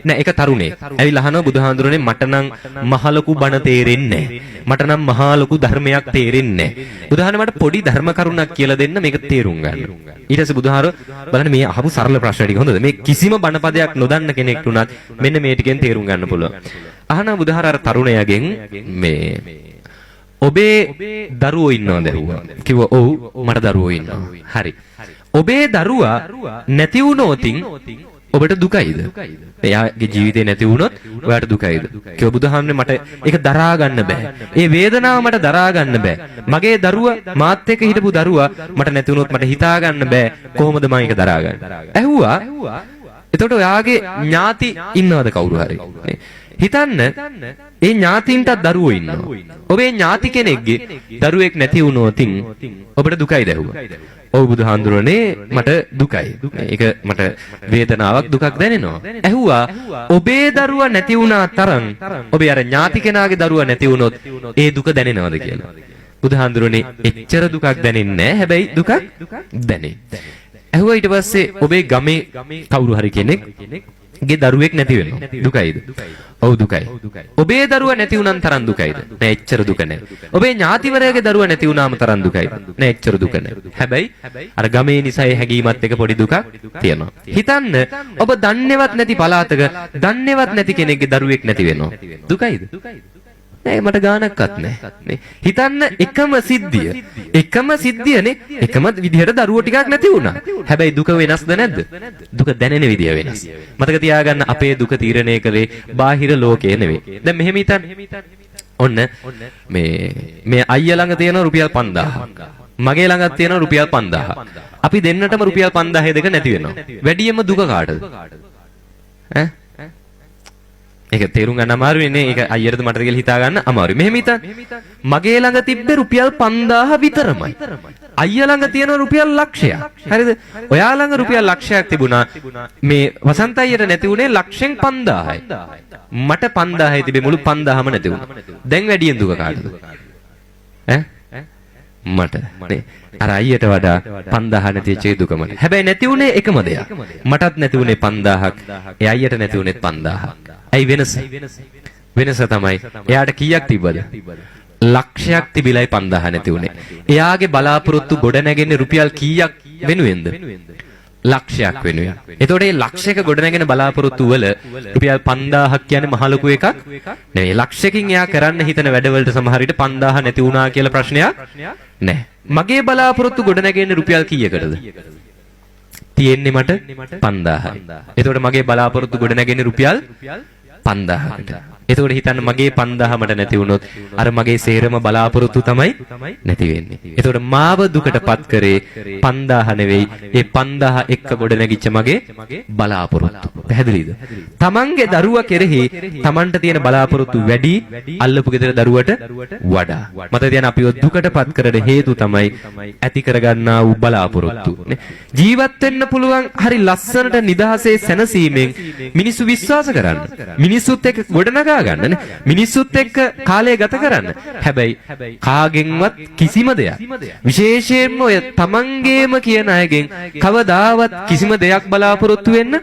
නෑ ඒක තරුණේ. ඇවිල්ලා අහනවා බුදුහාඳුරනේ මට නම් මහ ලොකු බණ තේරෙන්නේ නෑ. මට නම් මහා ලොකු ධර්මයක් තේරෙන්නේ නෑ. බුදුහාම මට පොඩි ධර්ම කරුණක් කියලා දෙන්න මේක තේරුම් ගන්න. ඊට පස්සේ බුදුහාර බලන්න මේ අහපු සරල ප්‍රශ්න ටික හොඳද? මේ කිසිම බණ පදයක් නොදන්න කෙනෙක්ට උනත් මෙන්න මේ ටිකෙන් තේරුම් ගන්න පුළුවන්. අහනවා බුදුහාර අර තරුණයාගෙන් මේ ඔබේ දරුවෝ ඉන්නවද ඇහුවා. කිව්වා ඔව් මට දරුවෝ ඉන්නවා. හරි. ඔබේ දරුවා නැති වුණොතින් ඔබට දුකයිද? එයාගේ ජීවිතේ නැති වුණොත් ඔයාට දුකයිද? කිව්වා බුදුහාමනේ මට ඒක දරා ගන්න බෑ. ඒ වේදනාව මට දරා ගන්න බෑ. මගේ දරුවා මාත් එක්ක හිටපු දරුවා මට නැති වුණොත් මට හිතා ගන්න බෑ. කොහොමද මම ඒක දරාගන්නේ? ඇහුවා. එතකොට ඔයාගේ ඥාති ඉන්නවද කවුරු හරි? හිතන්න ඒ ඥාතින්ටත් දරුවෝ ඉන්නවා. ඔබේ ඥාති කෙනෙක්ගේ දරුවෙක් නැති වුණොතින් ඔබට දුකයිද ඇහුවා. ඔව් බුදුහාඳුරනේ මට දුකයි. ඒක මට වේදනාවක් දුකක් දැනෙනවා. ඇහුවා ඔබේ දරුවා නැති වුණා තරම් ඔබේ අර ඥාති කෙනාගේ දරුවා නැති වුණොත් ඒ දුක දැනෙනවද කියලා. බුදුහාඳුරනේ එච්චර දුකක් දැනෙන්නේ නැහැ. හැබැයි දුකක් දැනේ. ඇහුවා ඊට පස්සේ ඔබේ ගමේ කවුරු හරි කෙනෙක් ගේ දරුවෙක් නැති වෙනවා. දුකයිද? ඔව් දුකයි. ඔබේ දරුවා නැති වුණාන් තරම් දුකයිද? නෑ එච්චර දුක නෑ. ඔබේ ඥාතිවරයාගේ දරුවා නැති වුණාම තරම් දුකයිද? නෑ එච්චර දුක නෑ. හැබැයි අර ගමේ නිසා ඒ හැඟීමත් එක පොඩි දුකක් තියෙනවා. හිතන්න ඔබ දන්නේවත් නැති පළාතක දන්නේවත් නැති කෙනෙක්ගේ දරුවෙක් නැති වෙනවා. දුකයිද? නෑ මට ගානක්වත් නෑ. හිතන්න එකම සිද්ධියනේ එකම විදිහට දරුවෝ ටිකක් නැති වුණා. හැබැයි දුක වෙනස්ද නැද්ද? දුක දැනෙන විදිය වෙනස්. මතක තියාගන්න අපේ දුක තීරණය කළේ බාහිර ලෝකේ නෙවෙයි. දැන් මෙහෙම හිතන්න. ඔන්න මේ අයියා ළඟ තියෙන රුපියල් 5000ක්. මගේ ළඟත් තියෙන රුපියල් 5000ක්. අපි දෙන්නටම රුපියල් 5000 දෙක නැති වෙනවා. වැඩියෙන්ම දුක කාටද? ඈ ඒක තේරුම් ගන්න අමාරුයි නේ. ඒක අයියරද මටද කියලා හිතා ගන්න අමාරුයි. මෙහෙම හිතන්න. මගේ ළඟ තිබ්බේ රුපියල් 5000 විතරමයි. අයියා ළඟ තියෙන රුපියල් ලක්ෂයක්. හරිද? ඔයා ළඟ රුපියල් ලක්ෂයක් තිබුණා. මේ වසන්ත අයියට නැති උනේ ලක්ෂෙන් 5000යි. මට 5000යි තිබේ මුළු 5000ම නැති වුණා. දැන් වැඩියෙන් දුක කාටද? ඈ මට නේ. අර අයියට වඩා 5000 නැති වෙච්ච දුක මට. හැබැයි නැති උනේ එකම දෙයක්. මටත් නැති උනේ 5000ක්. ඒ අයියට නැති උනේ 5000ක්. ඇයි වෙනස? වෙනස තමයි එයාට කීයක් තිබ්බද? ලක්ෂයක් තිබිලයි 5000 නැති උනේ. එයාගේ බලාපොරොත්තු ගොඩ නැගෙන්නේ රුපියල් කීයක් වෙනුවෙන්ද? ලක්ෂයක් වෙනුවෙන්. එතකොට මේ ලක්ෂයක ගොඩ නැගෙන බලාපොරොත්තු වල රුපියල් 5000ක් කියන්නේ මහ ලොකු එකක් නෙවෙයි. ලක්ෂයකින් එයා කරන්න හිතන වැඩවලට සමහර විට 5000 නැති වුණා කියලා ප්‍රශ්නයක් නැහැ. මගේ බලාපොරොත්තු ගොඩ නැගෙන්නේ රුපියල් කීයකටද? තියෙන්නේ මට 5000යි. එතකොට මගේ බලාපොරොත්තු ගොඩ නැගෙන්නේ රුපියල් 5000කට. එතකොට හිතන්න මගේ 5000 මට නැති වුණොත් අර මගේ සේරම බලාපොරොත්තු තමයි නැති වෙන්නේ. එතකොට මාව දුකටපත් කරේ 5000 නෙවෙයි ඒ 5000 එක්ක ගොඩ නැගිච්ච මගේ බලාපොරොත්තු. පැහැදිලිද? තමන්ගේ දරුවා කෙරෙහි තමන්ට තියෙන බලාපොරොත්තු වැඩි අල්ලපු ගෙදර දරුවට වඩා. මත තියන අපිව දුකටපත් කරන හේතු තමයි ඇති කරගන්නා වූ බලාපොරොත්තු. ජීවත් වෙන්න පුළුවන් හරි ලස්සනට නිදහසේ සැනසීමෙන් මිනිස්සු විශ්වාස කරන්න. මිනිස්සුත් එක්ක ගොඩනගා ගන්න මිනිස්සුත් එක්ක කාලය ගත කරන්න. හැබැයි කාගෙන්වත් කිසිම දෙයක් විශේෂයෙන්ම ඔය තමන්ගේම කියන අයගෙන් කවදාවත් කිසිම දෙයක් බලාපොරොත්තු වෙන්න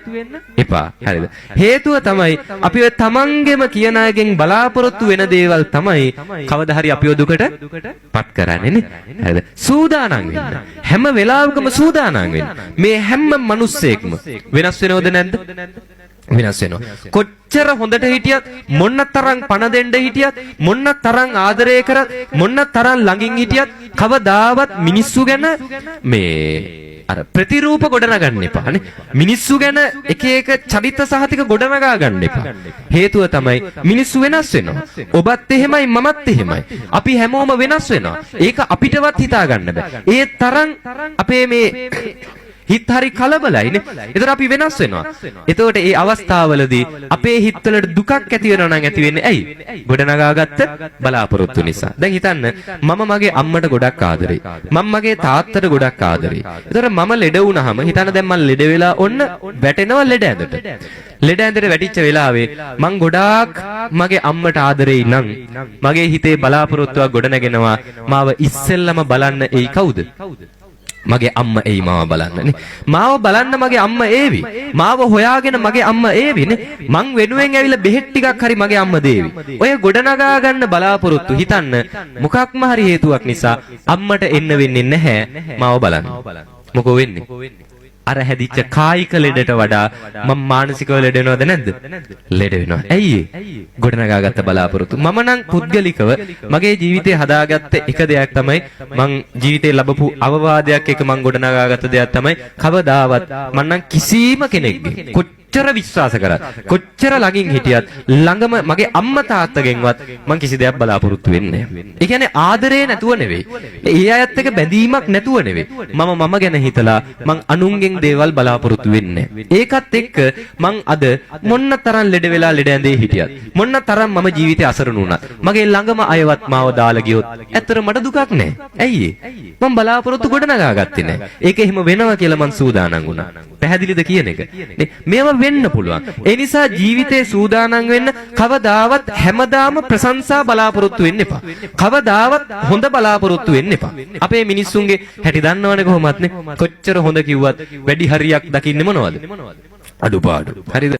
එපා. හරිද? හේතුව තමයි අපි ඔය තමන්ගේම කියන අයගෙන් බලාපොරොත්තු වෙන දේවල් තමයි කවදා හරි අපිව දුකට පත් කරන්නේ නේ. හරිද? සූදානම් වෙන්න. හැම වෙලාවකම සූදානම් වෙන්න. මේ හැම මිනිස්සෙක්ම වෙනස් වෙනවද නැද්ද? වෙනස් වෙනවා. කොච්චර හොඳට හිටියත් මොන්න තරම් පණ දෙන්න හිටියත් මොන්න තරම් ආදරය කරත් මොන්න තරම් ළඟින් හිටියත් කවදාවත් මිනිස්සු ගැන මේ අර ප්‍රතිරූප ගොඩනගන්න එපා නේ. මිනිස්සු ගැන එක එක චරිත සහතික ගොඩනගා ගන්න එපා. හේතුව තමයි මිනිස්සු වෙනස් වෙනවා. ඔබත් එහෙමයි මමත් එහෙමයි. අපි හැමෝම වෙනස් වෙනවා. ඒක අපිටවත් හිතා ගන්න බෑ. ඒ තරම් අපේ මේ හිත හරි කලබලයි නේ. ඒතර අපි වෙනස් වෙනවා. එතකොට මේ අවස්ථාවවලදී අපේ හිතවලට දුකක් ඇති වෙනවා නම් ඇති වෙන්නේ ඇයි? ගොඩනගාගත්ත බලාපොරොත්තු නිසා. දැන් හිතන්න මම මගේ අම්මට ගොඩක් ආදරෙයි. මම මගේ තාත්තට ගොඩක් ආදරෙයි. ඒතර මම ලෙඩ වුණාම හිතන්න දැන් මම ලෙඩ වෙලා ඔන්න වැටෙනවා ලෙඩ ඇඳට. ලෙඩ ඇඳට වැටිච්ච වෙලාවේ මං ගොඩාක් මගේ අම්මට ආදරෙයි නම් මගේ හිතේ බලාපොරොත්තුවක් ගොඩනගෙනවා මාව ඉස්සෙල්ලම බලන්න එයි කවුද? මගේ අම්මා එයි මාව බලන්නනේ. මාව බලන්න මගේ අම්මා ඒවි. මාව හොයාගෙන මගේ අම්මා ඒවිනේ. මං වෙනුවෙන් ඇවිල්ලා බෙහෙත් ටිකක් හරි මගේ අම්මා දේවි. ඔය ගොඩනගා ගන්න බලාපොරොත්තු හිතන්න මොකක්ම හරි හේතුවක් නිසා අම්මට එන්න වෙන්නේ නැහැ මාව බලන්න. මොකෝ වෙන්නේ? අර හැදිච්ච කායික ලෙඩට වඩා මම මානසිකව ලෙඩ වෙනවද නැද්ද? ලෙඩ වෙනවා. ඇයි ඒ? ගොඩනගාගත්ත බලාපොරොත්තු. මම නම් පුද්ගලිකව මගේ ජීවිතේ හදාගත්ත එක දෙයක් තමයි මං ජීවිතේ ලැබපු අවවාදයක් එක මං ගොඩනගාගත්ත දෙයක් තමයි කවදාවත් මම නම් කිසිම කෙනෙක්ගේ කොච්චර විශ්වාස කරත් කොච්චර ළඟින් හිටියත් ළඟම මගේ අම්මා තාත්තගෙන්වත් මං කිසි දෙයක් බලාපොරොත්තු වෙන්නේ නැහැ. ඒ කියන්නේ ආදරේ නැතුව නෙවෙයි. ඒ අයත් එක්ක බැඳීමක් නැතුව නෙවෙයි. මම ගැන හිතලා මං අනුන්ගෙන් දේවල් බලාපොරොත්තු වෙන්නේ නැහැ. ඒකත් එක්ක මං අද මොන්න තරම් ලෙඩ වෙලා ලෙඩ ඇඳේ හිටියත් මොන්න තරම් මම ජීවිතේ අසරණ වුණත් මගේ ළඟම අයවත් මාව දාලා ගියොත් ඇත්තට මට දුකක් නැහැ. ඇයි ඒ? මං බලාපොරොත්තු ගොඩනගා ගත්තේ නැහැ. ඒක එහෙම වෙනවා කියලා මං සූදානම් වුණා. පැහැදිලිද කියන එක? මේව වෙන්න පුළුවන්. ඒ නිසා ජීවිතේ සූදානම් වෙන්න කවදාවත් හැමදාම ප්‍රශංසා බලාපොරොත්තු වෙන්න එපා. කවදාවත් හොඳ බලාපොරොත්තු වෙන්න එපා. අපේ මිනිස්සුන්ගේ හැටි දන්නවනේ කොහොමත් නේ. කොච්චර හොඳ කිව්වත් වැඩි හරියක් දකින්නේ මොනවද? අඩුපාඩු. හරිද?